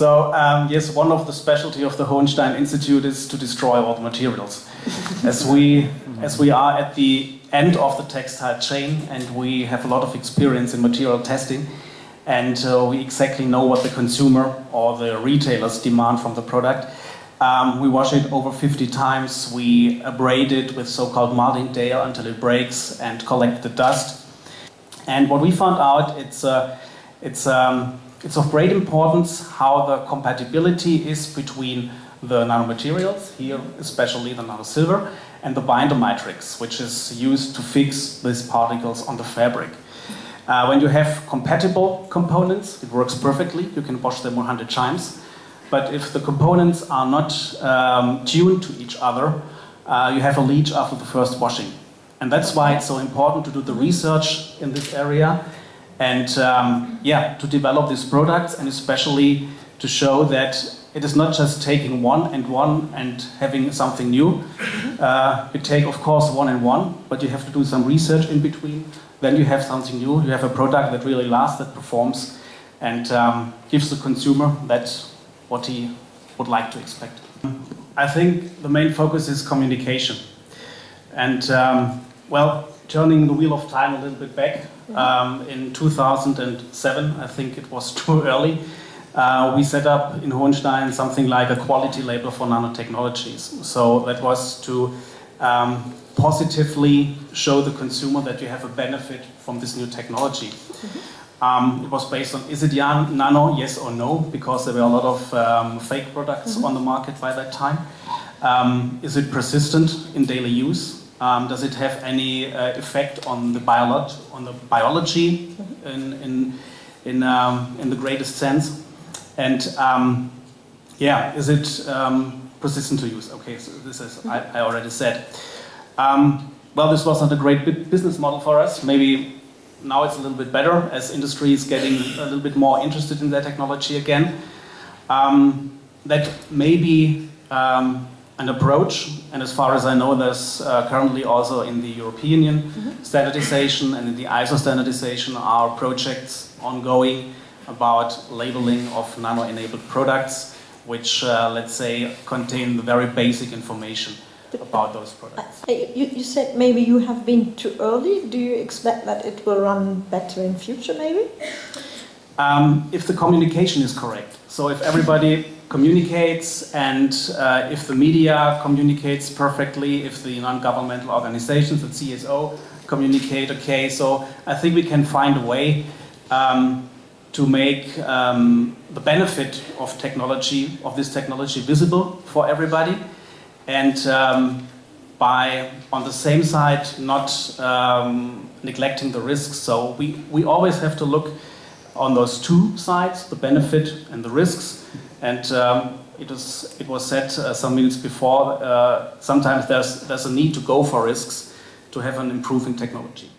So yes, one of the specialty of the Hohenstein Institute is to destroy all the materials. As we are at the end of the textile chain and we have a lot of experience in material testing, and we exactly know what the consumer or the retailers demand from the product. We wash it over 50 times, we abrade it with so-called Martingale until it breaks and collect the dust. And what we found out, it's of great importance how the compatibility is between the nanomaterials, here especially the nanosilver, and the binder matrix, which is used to fix these particles on the fabric. When you have compatible components, it works perfectly, you can wash them 100 times. But if the components are not tuned to each other, you have a leach after the first washing. And that's why it's so important to do the research in this area and to develop these products, and especially to show that it is not just taking one and having something new. You take, of course, one and one, but you have to do some research in between. Then you have something new. You have a product that really lasts, that performs, and gives the consumer what he would like to expect. I think the main focus is communication. And turning the wheel of time a little bit back, in 2007, I think it was too early, we set up in Hohenstein something like a quality label for nanotechnologies. So that was to positively show the consumer that you have a benefit from this new technology. It was based on, is it nano, yes or no, because there were a lot of fake products on the market by that time. Is it persistent in daily use? Does it have any effect on the biology in the greatest sense? And is it persistent to use? Okay, so this is, I already said. This was not a great business model for us. Maybe now it's a little bit better as industry is getting a little bit more interested in that technology again. That may be an approach, and as far as I know, there's currently also in the European Union standardization and in the ISO standardization are projects ongoing about labeling of nano-enabled products, which, let's say, contain the very basic information about those products. You said maybe you have been too early. Do you expect that it will run better in future, maybe? If the communication is correct. So if everybody communicates and if the media communicates perfectly, if the non-governmental organizations, the CSO, communicate okay, so I think we can find a way to make the benefit of technology, of this technology, visible for everybody, and by, on the same side, not neglecting the risks. So we always have to look on those two sides, the benefit and the risks. And it was said some minutes before, sometimes there's a need to go for risks to have an improving technology.